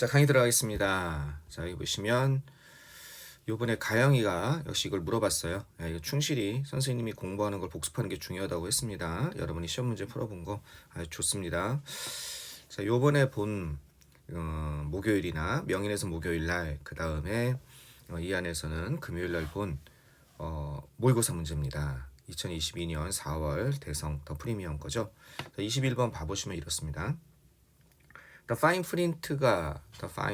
자, 강의 들어가겠습니다. 자, 여기 보시면 요번에 가영이가 역시 이걸 물어봤어요. 야, 이거 충실히 선생님이 공부하는 걸 복습하는 게 중요하다고 했습니다. 여러분이 시험 문제 풀어본 거 아주 좋습니다. 자, 요번에 본 목요일이나 명인에서 목요일 날, 그 다음에 이 안에서는 금요일 날 본 모의고사 문제입니다. 2022년 4월 대성 더 프리미엄 거죠. 자, 21번 봐보시면 이렇습니다. The fine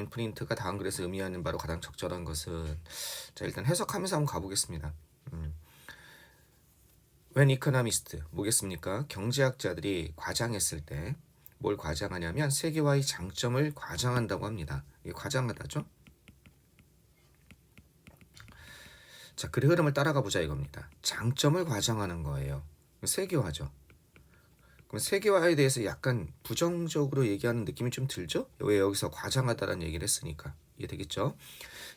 print가 다음 글에서 의미하는 바로 가장 적절한 것은, 자, 일단 해석하면서 한번 가보겠습니다. When economists, 뭐겠습니까? 경제학자들이 과장했을 때 뭘 과장하냐면 세계화의 장점을 과장한다고 합니다. 이게 과장하다죠? 자, 그 흐름을 따라가 보자 이겁니다. 장점을 과장하는 거예요. 세계화죠. 그럼 세계화에 대해서 약간 부정적으로 얘기하는 느낌이 좀 들죠? 왜 여기서 과장하다라는 얘기를 했으니까 이해되겠죠?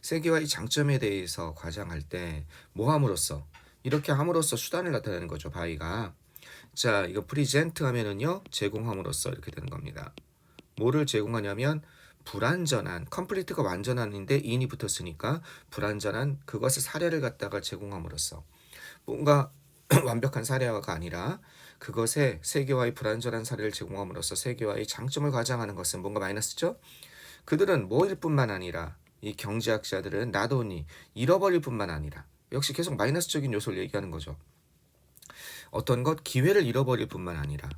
세계화의 장점에 대해서 과장할 때 뭐 함으로써, 이렇게 함으로써 수단을 나타내는 거죠. 바이가. 자, 이거 프리젠트 하면은요, 제공함으로써 이렇게 되는 겁니다. 뭐를 제공하냐면 불완전한, 컴플리트가 완전한인데 인이 붙었으니까 불완전한 그것의 사례를 갖다가 제공함으로써, 뭔가 완벽한 사례화가 아니라 그것의 세계화의 불완전한 사례를 제공함으로써 세계화의 장점을 과장하는 것은 뭔가 마이너스죠. 그들은 뭐일 뿐만 아니라, 이 경제학자들은 나돈이 잃어버릴 뿐만 아니라, 역시 계속 마이너스적인 요소를 얘기하는 거죠. 어떤 것, 기회를 잃어버릴 뿐만 아니라,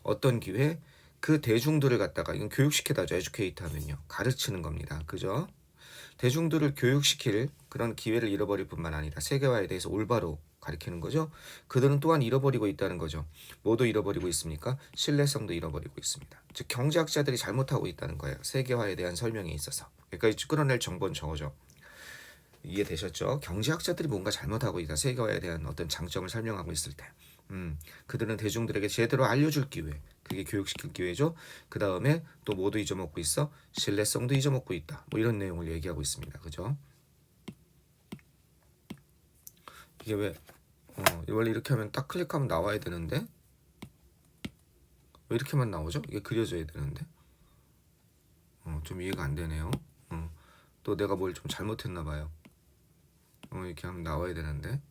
어떤 기회, 그 대중들을 갖다가, 이건 교육시키다죠. 에듀케이트 하면요, 가르치는 겁니다. 그죠? 대중들을 교육시킬 그런 기회를 잃어버릴 뿐만 아니라 세계화에 대해서 올바로 가리키는 거죠. 그들은 또한 잃어버리고 있다는 거죠. 뭐도 잃어버리고 있습니까? 신뢰성도 잃어버리고 있습니다. 즉 경제학자들이 잘못하고 있다는 거예요. 세계화에 대한 설명에 있어서. 여기까지 끌어낼 정보는 저거죠. 이해되셨죠? 경제학자들이 뭔가 잘못하고 있다. 세계화에 대한 어떤 장점을 설명하고 있을 때. 그들은 대중들에게 제대로 알려줄 기회, 그게 교육시킬 기회죠. 그 다음에 또 뭐도 잊어먹고 있어? 신뢰성도 잊어먹고 있다. 뭐 이런 내용을 얘기하고 있습니다. 그죠? 이게 왜 원래 이렇게 하면 딱 클릭하면 나와야 되는데 왜 이렇게만 나오죠? 이게 그려져야 되는데 좀 이해가 안 되네요. 또 내가 뭘 좀 잘못했나 봐요. 이렇게 하면 나와야 되는데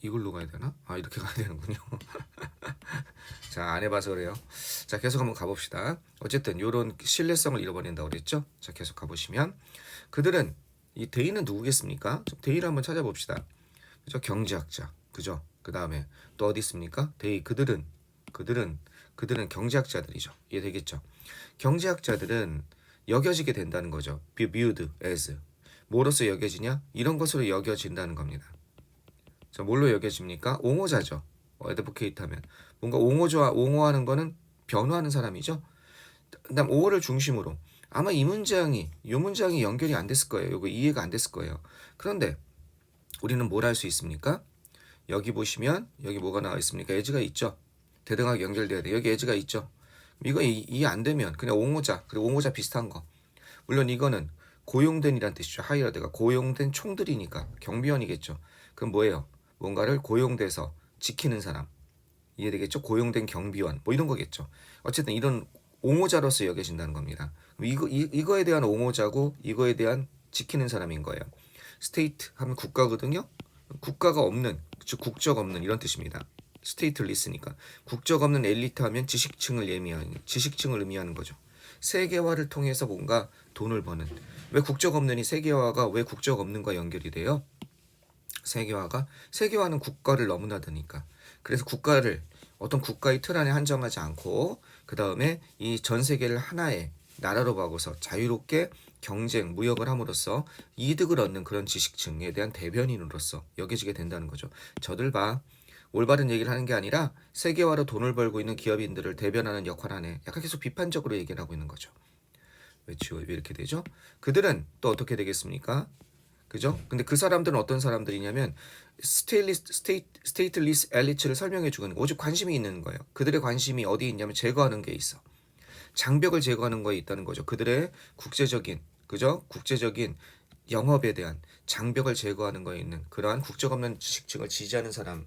이걸로 가야 되나? 이렇게 가야 되는군요. 자, 안 해봐서 그래요. 자, 계속 한번 가봅시다. 어쨌든 이런 신뢰성을 잃어버린다고 그랬죠. 자, 계속 가보시면 그들은, 이 대의는 누구겠습니까? 대의를 한번 찾아봅시다. 그죠? 경제학자. 그죠? 그 다음에 또 어디 있습니까? 대의. 그들은 경제학자들이죠. 이해되겠죠? 경제학자들은 여겨지게 된다는 거죠. be viewed as. 뭐로서 여겨지냐? 이런 것으로 여겨진다는 겁니다. 자, 뭘로 여겨집니까? 옹호자죠. 애드보케이트 하면 뭔가 옹호하는 거는 변호하는 사람이죠. 그다음 옹호를 중심으로, 아마 이 문장이 연결이 안 됐을 거예요. 이거 이해가 안 됐을 거예요. 그런데 우리는 뭘 할 수 있습니까? 여기 보시면 여기 뭐가 나와 있습니까? 에즈가 있죠. 대등하게 연결돼야 돼. 여기 에즈가 있죠. 이거 이해 안 되면 그냥 옹호자, 그리고 옹호자 비슷한 거. 물론 이거는 고용된이란 뜻이죠. 하이어드가 고용된 총들이니까 경비원이겠죠. 그럼 뭐예요? 뭔가를 고용돼서 지키는 사람. 이해되겠죠? 고용된 경비원 뭐 이런 거겠죠. 어쨌든 이런 옹호자로서 여겨진다는 겁니다. 이거에 대한 옹호자고 이거에 대한 지키는 사람인 거예요. 스테이트 하면 국가거든요. 국가가 없는, 즉 국적 없는 이런 뜻입니다. 스테이트리스니까 국적 없는 엘리트 하면 지식층을 의미하는 거죠. 세계화를 통해서 뭔가 돈을 버는. 왜 국적 없는이 세계화가 왜 국적 없는과 연결이 돼요? 세계화는 국가를 너무나 드니까. 그래서 국가를 어떤 국가의 틀 안에 한정하지 않고 그 다음에 이 전 세계를 하나의 나라로 바꿔서 자유롭게 경쟁, 무역을 함으로써 이득을 얻는 그런 지식층에 대한 대변인으로서 여겨지게 된다는 거죠. 저들 봐. 올바른 얘기를 하는 게 아니라 세계화로 돈을 벌고 있는 기업인들을 대변하는 역할 안에 약간 계속 비판적으로 얘기를 하고 있는 거죠. 왜 이렇게 되죠? 그들은 또 어떻게 되겠습니까? 그죠? 근데 그 사람들은 어떤 사람들이냐면 스테이트리스 엘리트를 설명해 주는 거. 오직 관심이 있는 거예요. 그들의 관심이 어디 있냐면 제거하는 게 있어. 장벽을 제거하는 거에 있다는 거죠. 그들의 국제적인 영업에 대한 장벽을 제거하는 거에 있는 그러한 국적 없는 지식층을 지지하는 사람,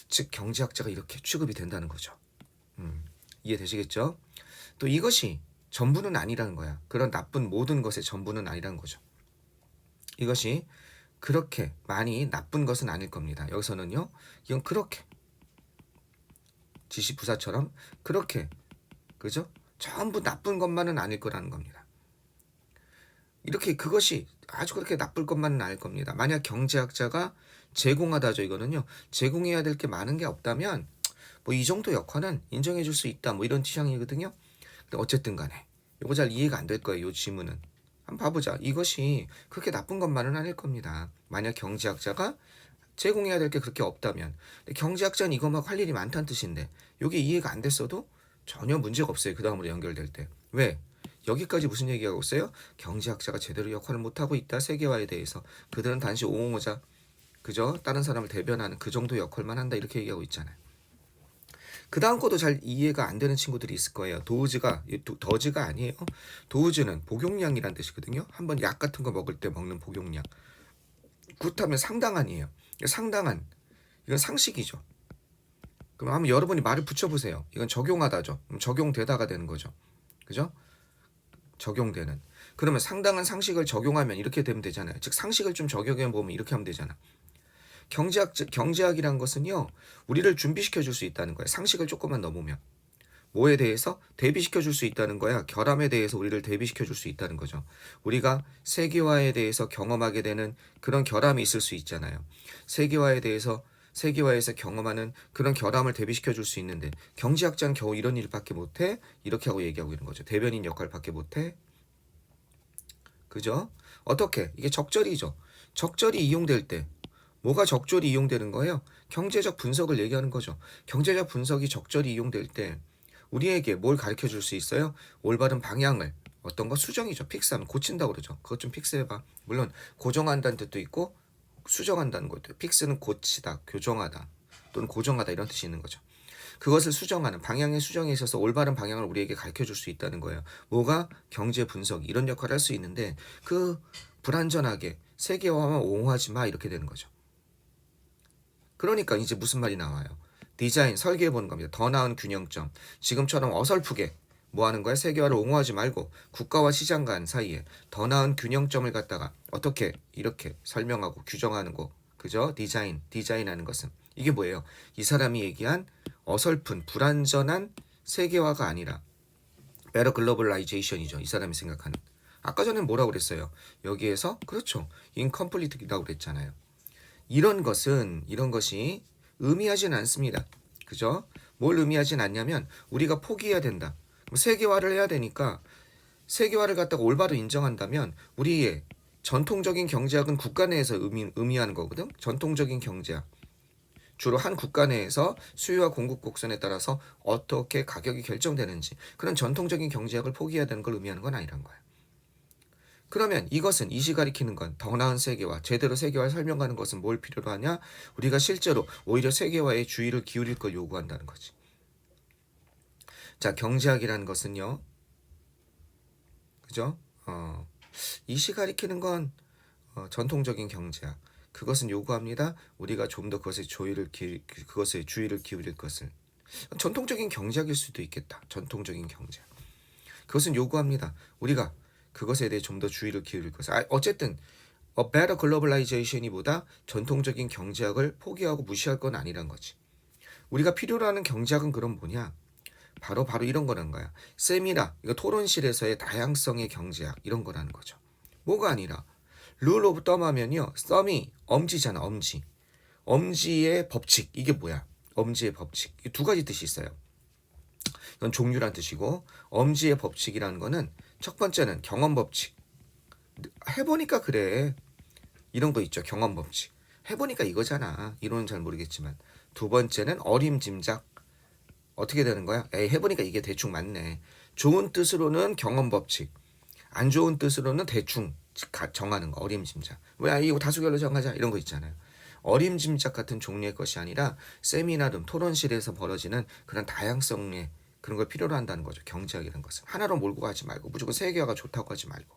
즉 경제학자가 이렇게 취급이 된다는 거죠. 이해되시겠죠? 또 이것이 전부는 아니라는 거야. 그런 나쁜 모든 것의 전부는 아니라는 거죠. 이것이 그렇게 많이 나쁜 것은 아닐 겁니다. 여기서는요, 이건 그렇게 지시부사처럼 그렇게, 그죠? 전부 나쁜 것만은 아닐 거라는 겁니다. 이렇게 그것이 아주 그렇게 나쁠 것만은 아닐 겁니다. 만약 경제학자가 제공하다죠. 이거는요, 제공해야 될 게 많은 게 없다면 뭐 이 정도 역할은 인정해 줄 수 있다, 뭐 이런 취향이거든요. 근데 어쨌든 간에 이거 잘 이해가 안 될 거예요. 이 지문은 한번 봐보자. 이것이 그렇게 나쁜 것만은 아닐 겁니다. 만약 경제학자가 제공해야 될 게 그렇게 없다면, 근데 경제학자는 이것만 할 일이 많다는 뜻인데 이게 이해가 안 됐어도 전혀 문제가 없어요. 그 다음으로 연결될 때. 왜? 여기까지 무슨 얘기하고 있어요? 경제학자가 제대로 역할을 못하고 있다. 세계화에 대해서. 그들은 단지 옹호자, 그죠? 다른 사람을 대변하는 그 정도 역할만 한다. 이렇게 얘기하고 있잖아요. 그 다음 것도 잘 이해가 안 되는 친구들이 있을 거예요. 더즈가 아니에요. 도우즈는 복용량이란 뜻이거든요. 한번 약 같은 거 먹을 때 먹는 복용량. 굿하면 상당한이에요. 상당한, 이건 상식이죠. 그럼 한번 여러분이 말을 붙여보세요. 이건 적용하다죠. 적용되다가 되는 거죠. 그죠? 적용되는. 그러면 상당한 상식을 적용하면 이렇게 되면 되잖아요. 즉 상식을 좀 적용해 보면 이렇게 하면 되잖아. 경제학이란 것은요, 우리를 준비시켜 줄 수 있다는 거예요. 상식을 조금만 넘으면. 뭐에 대해서 대비시켜 줄 수 있다는 거야. 결함에 대해서 우리를 대비시켜 줄 수 있다는 거죠. 우리가 세계화에 대해서 경험하게 되는 그런 결함이 있을 수 있잖아요. 세계화에서 경험하는 그런 결함을 대비시켜 줄 수 있는데 경제학자는 겨우 이런 일밖에 못해. 이렇게 하고 얘기하고 있는 거죠. 대변인 역할밖에 못해. 그죠? 어떻게? 이게 적절히죠. 적절히 이용될 때 뭐가 적절히 이용되는 거예요? 경제적 분석을 얘기하는 거죠. 경제적 분석이 적절히 이용될 때 우리에게 뭘 가르쳐 줄 수 있어요? 올바른 방향을, 어떤 거 수정이죠. 픽스하면 고친다고 그러죠. 그것 좀 픽스해봐. 물론 고정한다는 뜻도 있고 수정한다는 것도. 픽스는 고치다, 교정하다 또는 고정하다 이런 뜻이 있는 거죠. 그것을 수정하는, 방향의 수정에 있어서 올바른 방향을 우리에게 가르쳐 줄 수 있다는 거예요. 뭐가? 경제 분석, 이런 역할을 할 수 있는데 그 불완전하게 세계화만 옹호하지 마, 이렇게 되는 거죠. 그러니까 이제 무슨 말이 나와요? 디자인, 설계해 보는 겁니다. 더 나은 균형점. 지금처럼 어설프게 뭐 하는 거야? 세계화를 옹호하지 말고 국가와 시장 간 사이에 더 나은 균형점을 갖다가 어떻게 이렇게 설명하고 규정하는 거. 그죠? 디자인하는 것은 이게 뭐예요? 이 사람이 얘기한 어설픈 불완전한 세계화가 아니라 better globalization이죠. 이 사람이 생각하는. 아까 전에 뭐라고 그랬어요? 여기에서 그렇죠. incomplete이라고 그랬잖아요. 이런 것이 의미하진 않습니다. 그죠? 뭘 의미하진 않냐면 우리가 포기해야 된다. 세계화를 해야 되니까 세계화를 갖다가 올바로 인정한다면 우리의 전통적인 경제학은 국가 내에서 의미하는 거거든. 전통적인 경제학. 주로 한 국가 내에서 수요와 공급 곡선에 따라서 어떻게 가격이 결정되는지, 그런 전통적인 경제학을 포기해야 되는 걸 의미하는 건 아니란 거예요. 그러면 이것은, 이시 가리키는 건 더 나은 세계화, 제대로 세계화를 설명하는 것은 뭘 필요로 하냐? 우리가 실제로 오히려 세계화에 주의를 기울일 걸 요구한다는 거지. 자, 경제학이라는 것은요, 그죠? 이시 가리키는 건 전통적인 경제학. 그것은 요구합니다. 우리가 좀 더 그것에 주의를 기울일 것을. 전통적인 경제학일 수도 있겠다. 전통적인 경제학. 그것은 요구합니다. 우리가 그것에 대해 좀 더 주의를 기울일 것을. 어쨌든 better globalization이보다 전통적인 경제학을 포기하고 무시할 건 아니란 거지. 우리가 필요로 하는 경제학은 그럼 뭐냐? 바로 이런 거란 거야. 세미나, 이거 토론실에서의 다양성의 경제학, 이런 거라는 거죠. 뭐가 아니라 룰 오브 덤 하면요, 썸이 엄지잖아. 엄지의 법칙. 이게 뭐야? 엄지의 법칙. 이 두 가지 뜻이 있어요. 이건 종류란 뜻이고, 엄지의 법칙이라는 거는 첫 번째는 경험 법칙. 해보니까 그래. 이런 거 있죠. 경험 법칙. 해보니까 이거잖아. 이론은 잘 모르겠지만. 두 번째는 어림짐작. 어떻게 되는 거야? 에이, 해보니까 이게 대충 맞네. 좋은 뜻으로는 경험 법칙, 안 좋은 뜻으로는 대충 정하는 거. 어림짐작. 왜 이거 다수결로 정하자, 이런 거 있잖아요. 어림짐작 같은 종류의 것이 아니라 세미나룸, 토론실에서 벌어지는 그런 다양성의 그런 걸 필요로 한다는 거죠. 경제학이라는 것은 하나로 몰고 가지 말고, 무조건 세계화가 좋다고 하지 말고.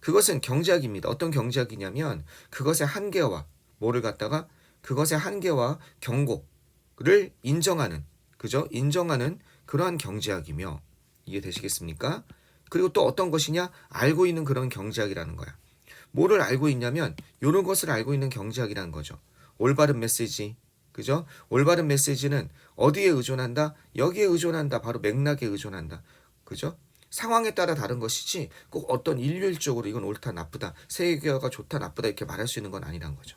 그것은 경제학입니다. 어떤 경제학이냐면 그것의 한계와 뭐를 갖다가 그것의 한계와 경고를 인정하는 그죠? 인정하는 그러한 경제학이며 이해되시겠습니까? 그리고 또 어떤 것이냐? 알고 있는 그런 경제학이라는 거야. 뭐를 알고 있냐면 이런 것을 알고 있는 경제학이라는 거죠. 올바른 메시지, 그죠? 올바른 메시지는 어디에 의존한다? 여기에 의존한다. 바로 맥락에 의존한다. 그죠? 상황에 따라 다른 것이지 꼭 어떤 일률적으로 이건 옳다 나쁘다 세계화가 좋다 나쁘다 이렇게 말할 수 있는 건 아니란 거죠.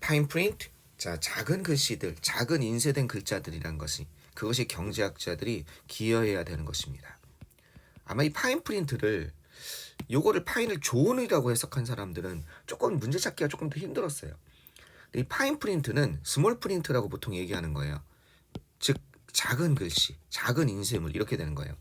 파인 프린트, 자 작은 글씨들, 작은 인쇄된 글자들이란 것이 그것이 경제학자들이 기여해야 되는 것입니다. 아마 이 파인 프린트를 요거를 파인을 좋은이라고 해석한 사람들은 조금 문제 찾기가 조금 더 힘들었어요. 이 파인 프린트는 스몰 프린트라고 보통 얘기하는 거예요. 즉 작은 글씨, 작은 인쇄물 이렇게 되는 거예요.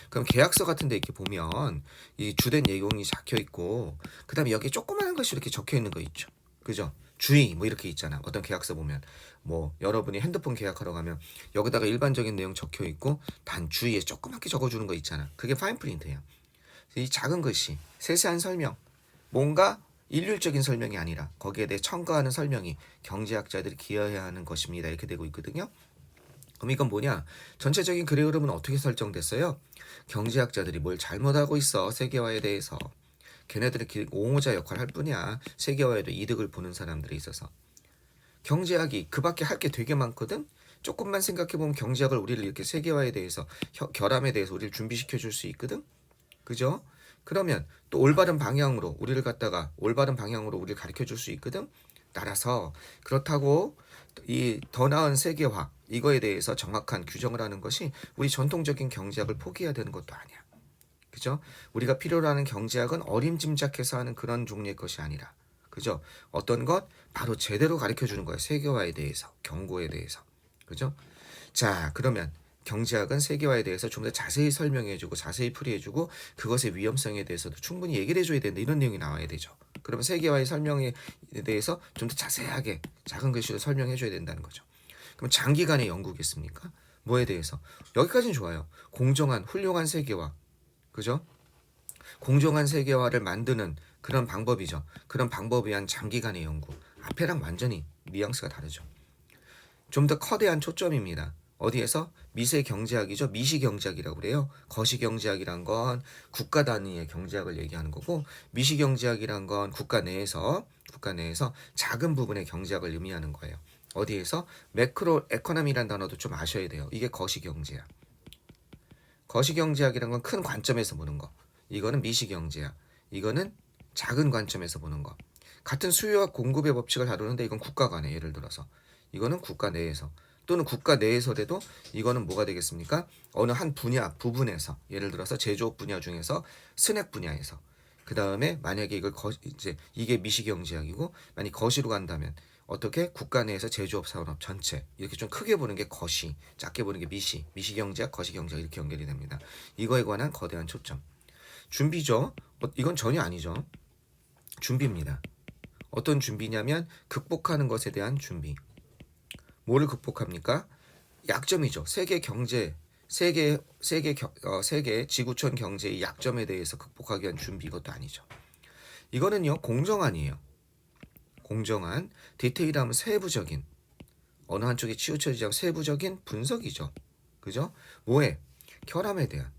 그럼 계약서 같은 데 이렇게 보면 이 주된 내용이 적혀 있고 그다음에 여기에 조그마한 것이 이렇게 적혀 있는 거 있죠. 그죠? 주의 뭐 이렇게 있잖아. 어떤 계약서 보면 뭐 여러분이 핸드폰 계약하러 가면 여기다가 일반적인 내용 적혀 있고 단 주의에 조그맣게 적어주는 거 있잖아. 그게 파인 프린트예요. 이 작은 글씨, 세세한 설명, 뭔가 일률적인 설명이 아니라 거기에 대해 첨가하는 설명이 경제학자들이 기여해야 하는 것입니다. 이렇게 되고 있거든요. 그럼 이건 뭐냐? 전체적인 글의 흐름은 어떻게 설정됐어요? 경제학자들이 뭘 잘못하고 있어 세계화에 대해서. 걔네들은 옹호자 역할을 할 뿐이야. 세계화에도 이득을 보는 사람들이 있어서. 경제학이 그 밖에 할 게 되게 많거든? 조금만 생각해보면 경제학을 우리를 이렇게 세계화에 대해서 결함에 대해서 우리를 준비시켜 줄 수 있거든? 그죠? 그러면 또 올바른 방향으로 우리를 갖다가 올바른 방향으로 우리를 가르쳐 줄 수 있거든? 따라서 그렇다고 이 더 나은 세계화 이거에 대해서 정확한 규정을 하는 것이 우리 전통적인 경제학을 포기해야 되는 것도 아니야. 그죠? 우리가 필요로 하는 경제학은 어림짐작해서 하는 그런 종류의 것이 아니라 그죠? 어떤 것 바로 제대로 가르쳐 주는 거야. 세계화에 대해서, 경고에 대해서. 그죠? 자, 그러면 경제학은 세계화에 대해서 좀 더 자세히 설명해주고 자세히 풀이해주고 그것의 위험성에 대해서도 충분히 얘기를 해줘야 된다. 이런 내용이 나와야 되죠. 그러면 세계화의 설명에 대해서 좀 더 자세하게 작은 글씨로 설명해줘야 된다는 거죠. 그럼 장기간의 연구겠습니까? 뭐에 대해서? 여기까지는 좋아요. 공정한 훌륭한 세계화. 그죠? 공정한 세계화를 만드는 그런 방법이죠. 그런 방법에 의한 장기간의 연구. 앞에랑 완전히 뉘앙스가 다르죠. 좀 더 거대한 초점입니다. 어디에서? 미세 경제학이죠. 미시 경제학이라고 그래요. 거시 경제학이란 건 국가 단위의 경제학을 얘기하는 거고 미시 경제학이란 건 국가 내에서 작은 부분의 경제학을 의미하는 거예요. 어디에서? 매크로 에코노미란 단어도 좀 아셔야 돼요. 이게 거시 경제학. 거시 경제학이란 건 큰 관점에서 보는 거. 이거는 미시 경제학. 이거는 작은 관점에서 보는 거. 같은 수요와 공급의 법칙을 다루는데 이건 국가 간에 예를 들어서 이거는 국가 내에서 또는 국가 내에서라도 이거는 뭐가 되겠습니까? 어느 한 분야 부분에서 예를 들어서 제조업 분야 중에서 스낵 분야에서 그 다음에 만약에 이걸 이제 이게 미시 경제학이고 만약 거시로 간다면 어떻게 국가 내에서 제조업 산업 전체 이렇게 좀 크게 보는 게 거시, 작게 보는 게 미시 경제학, 거시 경제학 이렇게 연결이 됩니다. 이거에 관한 거대한 초점. 준비죠. 이건 전혀 아니죠. 준비입니다. 어떤 준비냐면 극복하는 것에 대한 준비. 뭐를 극복합니까? 약점이죠. 세계 지구촌 경제의 약점에 대해서 극복하기 위한 준비 이것도 아니죠. 이거는요 공정한이에요. 공정한 디테일하면 세부적인 어느 한쪽에 치우쳐지지 않고 세부적인 분석이죠. 그죠? 뭐에? 결함에 대한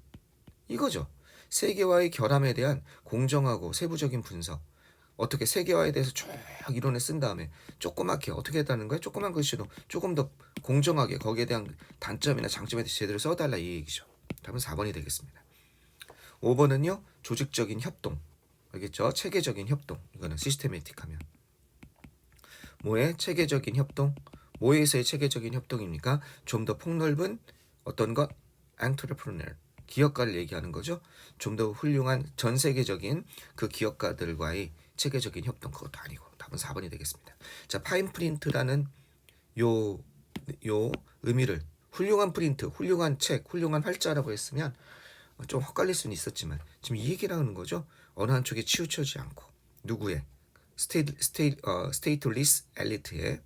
이거죠. 세계화의 결함에 대한 공정하고 세부적인 분석. 어떻게 세계화에 대해서 쭉 이론을 쓴 다음에 조그맣게 어떻게 했다는 거야? 조그만 글씨로 조금 더 공정하게 거기에 대한 단점이나 장점에 대해서 제대로 써달라 이 얘기죠. 답은 4번이 되겠습니다. 5번은요. 조직적인 협동. 알겠죠? 체계적인 협동. 이거는 시스테매틱하면. 뭐의 체계적인 협동? 뭐에서의 체계적인 협동입니까? 좀 더 폭넓은 어떤 것? 엔트레프레너. 기업가를 얘기하는 거죠. 좀 더 훌륭한 전 세계적인 그 기업가들과의 체계적인 협동 그것도 아니고 답은 4번이 되겠습니다. 자, 파인 프린트라는 요 의미를 훌륭한 프린트, 훌륭한 책, 훌륭한 활자라고 했으면 좀 헛갈릴 수는 있었지만 지금 이 얘기를 하는 거죠. 어느 한쪽에 치우쳐지 않고 누구의 스테이트리스 엘리트의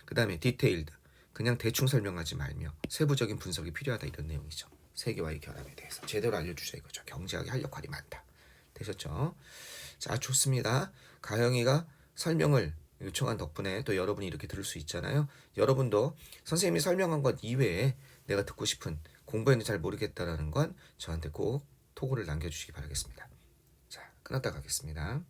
그 다음에 디테일드 그냥 대충 설명하지 말며 세부적인 분석이 필요하다 이런 내용이죠. 세계화의 결함에 대해서 제대로 알려주자 이거죠. 경제학이 할 역할이 많다. 되셨죠? 자, 좋습니다. 가영이가 설명을 요청한 덕분에 또 여러분이 이렇게 들을 수 있잖아요. 여러분도 선생님이 설명한 것 이외에 내가 듣고 싶은 공부에는 잘 모르겠다라는 건 저한테 꼭 토고를 남겨주시기 바라겠습니다. 자, 끊었다 가겠습니다.